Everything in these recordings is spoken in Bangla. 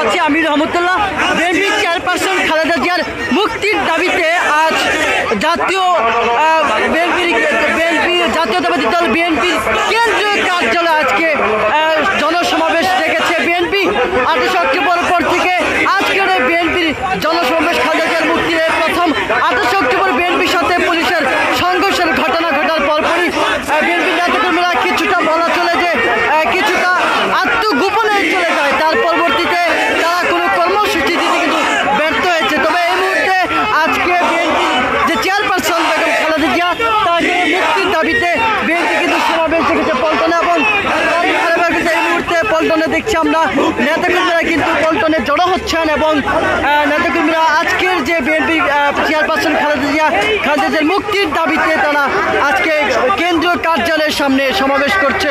আছি আমি রহমতুল্লাহ। বিএনপি চেয়ারপারসন খালেদা জিয়ার মুক্তির দাবিতে আজ বিএনপি জাতীয়তাবাদী দল বিএনপির কেন্দ্রীয় কার্যালয়ে আজকে জনসমাবেশ ডেকেছে বিএনপি। 28 অক্টোবর পর থেকে আজকের এই বিএনপির জনসমাবেশ খালেদা জিয়ার মুক্তির প্রথম 28 অক্টোবর বিএনপির সাথে পুলিশের সংঘর্ষের ঘটনা ঘটার পরপরই বিএনপি নেতাকর্মীরা কিছুটা বলা চলে যে কিছুটা আত্মগোপনে চলে যায়। তার পরবর্তীতে তারা কোনো কর্মসূচি দিতে কিন্তু ব্যর্থ হয়েছে। তবে এই মুহূর্তে আজকে বিএনপি যে চেয়ারপারসন বেগম খালেদা জিয়া তাকে মুক্তির দাবিতে বিএনপি কিন্তু সমাবেশ দেখেছে পল্টনে এবং এই মুহূর্তে পল্টনে দেখছি আমরা নেতাকর্মীরা কিন্তু পল্টনে জড়ো হচ্ছেন এবং নেতাকর্মীরা আজকের যে বিএনপি চেয়ারপারসন খালেদা জিয়ার মুক্তির দাবিতে তারা আজকে কেন্দ্রীয় কার্যালয়ের সামনে সমাবেশ করছে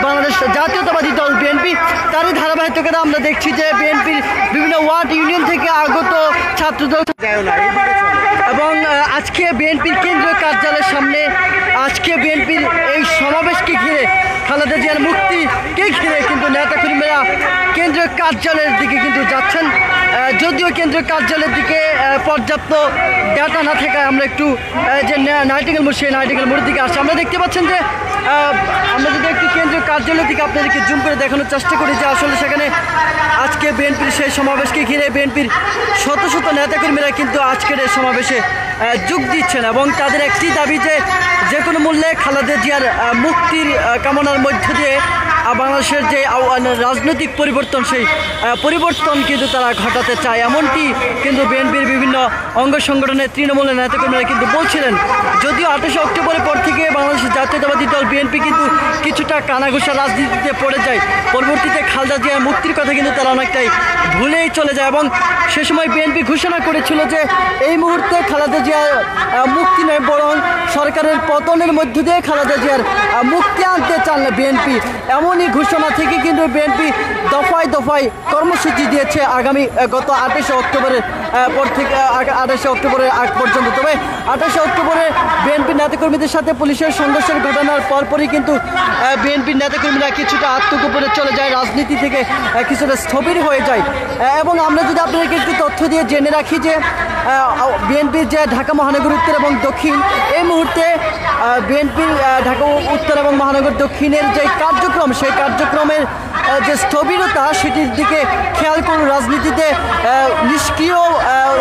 বাংলাদেশ জাতীয়তাবাদী দল বিএনপি। তারই ধারাবাহিকতা আমরা দেখছি যে বিএনপির বিভিন্ন ওয়ার্ড ইউনিয়ন থেকে আগত ছাত্রদল এবং আজকে বিএনপির কেন্দ্রীয় কার্যালয়ের সামনে আজকে বিএনপির এই সমাবেশকে ঘিরে খালেদা জিয়ার মুক্তিকে ঘিরে কিন্তু নেতাকর্মীরা কেন্দ্রীয় কার্যালয়ের দিকে কিন্তু যাচ্ছেন। যদিও কেন্দ্রীয় কার্যালয়ের দিকে পর্যাপ্ত ডাটা না থাকায় আমরা একটু যে নাইটিঙ্গেল মোড় সেই নাইটিঙ্গেল মোড়ের দিকে আসছি। আমরা দেখতে পাচ্ছেন যে আমরা যদি একটু কেন্দ্রীয় কার্যালয়ের দিকে আপনাদেরকে জুম করে দেখানোর চেষ্টা করি যে আসলে সেখানে আজকে বিএনপির সেই সমাবেশকে ঘিরে বিএনপির শত শত নেতাকর্মীরা কিন্তু আজকের এই সমাবেশে যোগ দিচ্ছেন এবং তাদের একটি দাবি যে কোনো মূল্যে খালেদা জিয়ার মুক্তির কামনার মধ্য দিয়ে বাংলাদেশের যে রাজনৈতিক পরিবর্তন সেই পরিবর্তন কিন্তু তারা ঘটাতে চায়। এমনটি কিন্তু বিএনপির বিভিন্ন অঙ্গ সংগঠনের তৃণমূলের নেতাকর্মীরা কিন্তু বলছিলেন। যদিও 28 অক্টোবরের পর থেকে বাংলাদেশের জাতীয়তাবাদী দল বিএনপি কিন্তু কিছুটা কানাঘুষা রাজনীতিতে পড়ে যায়। পরবর্তীতে খালেদা জিয়ার মুক্তির কথা কিন্তু তারা অনেকটাই ভুলেই চলে যায় এবং সে সময় বিএনপি ঘোষণা করেছিল যে এই মুহূর্তে খালেদা জিয়ার মুক্তি নয় বরং সরকারের পতনের মধ্য দিয়ে খালেদা জিয়ার মুক্তি আনতে চান বিএনপি। এমনই ঘোষণা থেকে কিন্তু বিএনপি দফায় দফায় কর্মসূচি দিয়েছে আগামী গত 28 অক্টোবরের পর থেকে 28 অক্টোবরের আগ পর্যন্ত। তবে 28 অক্টোবরে বিএনপি নেতাকর্মীদের সাথে পুলিশের সংঘর্ষের ঘটনার পরপরই কিন্তু বিএনপির নেতাকর্মীরা কিছুটা আত্মগোপনে চলে যায়, রাজনীতি থেকে কিছুটা স্থবির হয়ে যায়। এবং আমরা যদি আপনাদেরকে একটু তথ্য দিয়ে জেনে রাখি যে বিএনপির যে ঢাকা মহানগর উত্তর এবং দক্ষিণ এই মুহূর্তে বিএনপির ঢাকা উত্তর এবং মহানগর দক্ষিণের যে কার্যক্রম সেই কার্যক্রমের যে স্থবিরতা সেটির দিকে খেয়াল করুন। রাজনীতিতে নিষ্ক্রিয়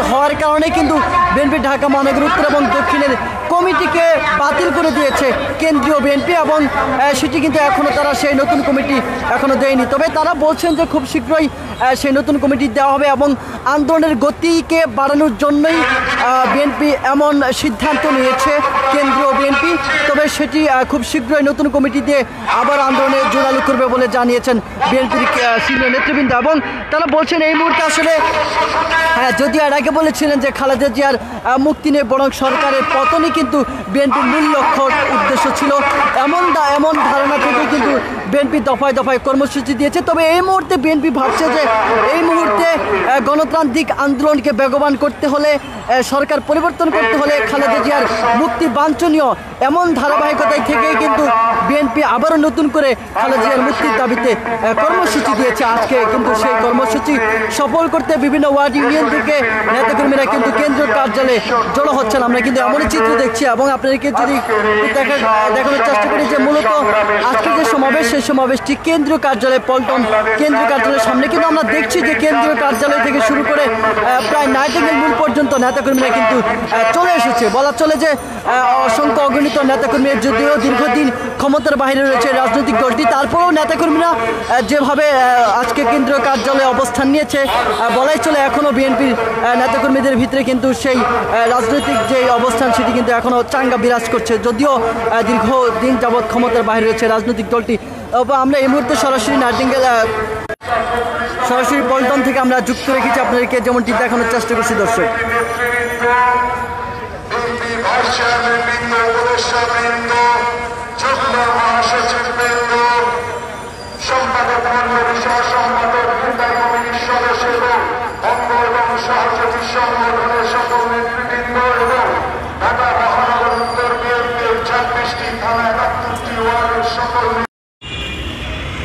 হওয়ার কারণে কিন্তু বিএনপি ঢাকা মহানগর উত্তর এবং দক্ষিণের কমিটিকে বাতিল করে দিয়েছে কেন্দ্রীয় বিএনপি এবং সেটি কিন্তু এখনও তারা সেই নতুন কমিটি এখনও দেয়নি। তবে তারা বলছেন যে খুব শীঘ্রই সেই নতুন কমিটি দেওয়া হবে এবং আন্দোলনের গতিকে বাড়ানোর জন্যই বিএনপি এমন সিদ্ধান্ত নিয়েছে কেন্দ্রীয় বিএনপি। তবে সেটি খুব শীঘ্রই নতুন কমিটি দিয়ে আবার আন্দোলনে জোরালো করবে বলে জানিয়েছেন বিএনপির সিনিয়র নেতৃবৃন্দ এবং তারা বলছেন এই মুহূর্তে আসলে যদিও এর আগে বলেছিলেন যে খালেদা জিয়ার মুক্তি নেই বরং সরকারের পতনই কিন্তু বিএনপির মূল লক্ষ্য উদ্দেশ্য ছিল এমন ধারণা থেকে কিন্তু বিএনপি দফায় দফায় কর্মসূচি দিয়েছে। তবে এই মুহূর্তে বিএনপি ভাবছে যে এই মুহূর্তে গণতান্ত্রিক আন্দোলনকে বেগবান করতে হলে সরকার পরিবর্তন করতে হলে খালেদা জিয়ার মুক্তি বাঞ্ছনীয় এমন ধারাবাহিকতায় থেকেই কিন্তু বিএনপি আবারও নতুন করে খালেদা জিয়ার মুক্তির দাবিতে কর্মসূচি দিয়েছে। আজকে কিন্তু সেই কর্মসূচি সফল করতে বিভিন্ন ওয়ার্ড ইউনিয়ন থেকে নেতাকর্মীরা কিন্তু কেন্দ্রীয় কার্যালয়ে জড়ো হচ্ছেন। আমরা কিন্তু এমনই চিত্র দেখছি এবং আপনাদেরকে যদি দেখানোর চেষ্টা করি যে মূলত আজকে যে সমাবেশ সেই সমাবেশটি কেন্দ্রীয় কার্যালয়ে পল্টন কেন্দ্রীয় কার্যালয়ের সামনে কিন্তু আমরা দেখছি যে কেন্দ্রীয় কার্যালয় থেকে শুরু করে প্রায় নাইটিঙ্গেল মোড় পর্যন্ত নেতাকর্মীরা কিন্তু চলে এসেছে। বলা চলে যে অসংখ্য অগণিত নেতাকর্মী যদিও দীর্ঘদিন ক্ষমতার বাইরে রয়েছে রাজনৈতিক দলটি, তারপরেও নেতাকর্মীরা যেভাবে আজকে কেন্দ্রীয় কার্যালয়ে অবস্থান নিয়েছে বলাই চলে এখনও বিএনপির নেতাকর্মীদের ভিতরে কিন্তু সেই রাজনৈতিক যে অবস্থান সেটি কিন্তু এখনও চাঙ্গা বিরাজ করছে। যদিও দীর্ঘদিন যাবৎ ক্ষমতার বাইরে রয়েছে রাজনৈতিক দলটি। আমরা এই মুহূর্তে সরাসরি সরাসরি পল্টন থেকে আমরা যুক্ত রেখেছি আপনাদেরকে যেমনটি দেখানোর চেষ্টা করছি দর্শক।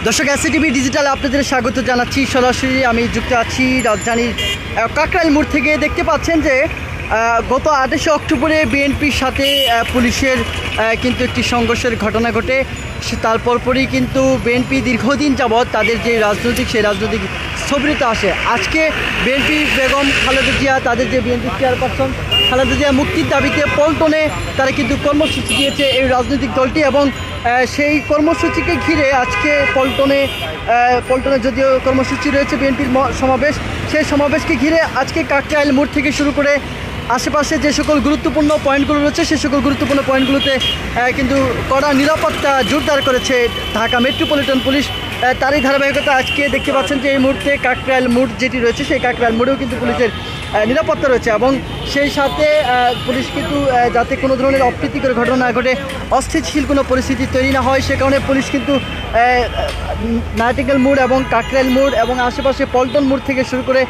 দর্শক এসএটিভি ডিজিটাল আপনাদের স্বাগত জানাচ্ছি। সরাসরি আমি যুক্ত আছি রাজধানীর কাকরাইল মোড় থেকে। দেখতে পাচ্ছেন যে গত 28 অক্টোবরে বিএনপির সাথে পুলিশের কিন্তু একটি সংঘর্ষের ঘটনা ঘটে। তার পরপরই কিন্তু বিএনপি দীর্ঘদিন যাবৎ তাদের যে সেই রাজনৈতিক স্থবিরতা আসে। আজকে বিএনপি বেগম খালেদা জিয়া, তাদের যে বিএনপি চেয়ারপারসন খালেদা জিয়া মুক্তির দাবিতে পল্টনে তারা কিন্তু কর্মসূচি দিয়েছে এই রাজনৈতিক দলটি, এবং সেই কর্মসূচিকে ঘিরে আজকে পল্টনে যদিও কর্মসূচি রয়েছে বিএনপির সমাবেশ, সেই সমাবেশকে ঘিরে আজকে কাকরাইল মোড় থেকে শুরু করে আশেপাশে যে সকল গুরুত্বপূর্ণ পয়েন্টগুলো রয়েছে সেই সকল গুরুত্বপূর্ণ পয়েন্টগুলোতে কিন্তু কড়া নিরাপত্তা জোরদার করেছে ঢাকা মেট্রোপলিটন পুলিশ। তারই ধারাবাহিকতা আজকে দেখতে পাচ্ছেন যে এই মুহূর্তে কাকরাইল মোড় যেটি রয়েছে সেই কাকরাইল মোড়েও কিন্তু পুলিশের নিরাপত্তা রয়েছে, এবং সেই সাথে পুলিশ কিন্তু যাতে কোনো ধরনের অপ্রীতিকর ঘটনা না ঘটে, অস্থিতিশীল কোনো পরিস্থিতি তৈরি না হয় সে কারণে পুলিশ কিন্তু নাইটিঙ্গেল মোড় এবং কাকরাইল মোড় এবং আশেপাশে পল্টন মোড় থেকে শুরু করে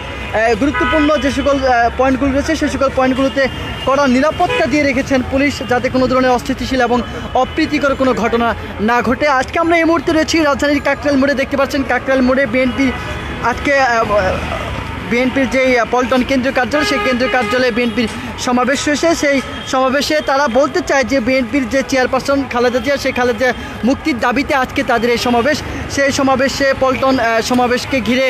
গুরুত্বপূর্ণ যে সকল পয়েন্টগুলো রয়েছে সেই সকল পয়েন্টগুলোতে কড়া নিরাপত্তা দিয়ে রেখেছেন পুলিশ, যাতে কোনো ধরনের অস্থিতিশীল এবং অপ্রীতিকর কোনো ঘটনা না ঘটে। আজকে আমরা এই মুহূর্তে রয়েছি রাজধানীর কাকরাইল মোড়ে। দেখতে পাচ্ছেন কাকরাইল মোড়ে বিএনপির যেই পল্টন কেন্দ্রীয় কার্যালয়, সেই কেন্দ্রীয় কার্যালয়ে বিএনপির সমাবেশ হয়েছে। সেই সমাবেশে তারা বলতে চায় যে বিএনপির যে চেয়ারপারসন খালেদা জিয়া, সেই খালেদা জিয়া মুক্তির দাবিতে আজকে তাদের এই সমাবেশ। সেই সমাবেশে পল্টন সমাবেশকে ঘিরে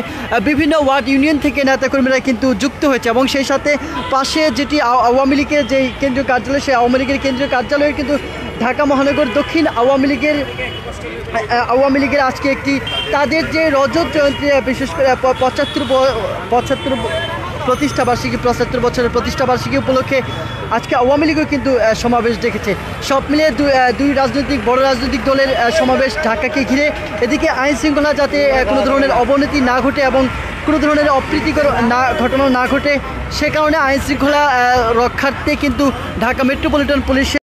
বিভিন্ন ওয়ার্ড ইউনিয়ন থেকে নেতাকর্মীরা কিন্তু যুক্ত হয়েছে, এবং সেই সাথে পাশে যেটি আওয়ামী লীগের যেই কেন্দ্রীয় কার্যালয়, সেই আওয়ামী লীগের কেন্দ্রীয় কার্যালয়ে কিন্তু ঢাকা মহানগর দক্ষিণ আওয়ামী লীগের আজকে একটি তাদের যে রজত জয়ন্তী, বিশেষ করে 75 বছরের প্রতিষ্ঠাবার্ষিকী উপলক্ষে আজকে আওয়ামী লীগও কিন্তু সমাবেশ ডেকেছে। সব মিলিয়ে দুই বড় রাজনৈতিক দলের সমাবেশ ঢাকাকে ঘিরে। এদিকে আইন শৃঙ্খলা যাতে কোনো ধরনের অবনতি না ঘটে এবং কোনো ধরনের অপ্রীতিকর ঘটনা না ঘটে, সে কারণে আইন শৃঙ্খলা রক্ষার্থে কিন্তু ঢাকা মেট্রোপলিটন পুলিশের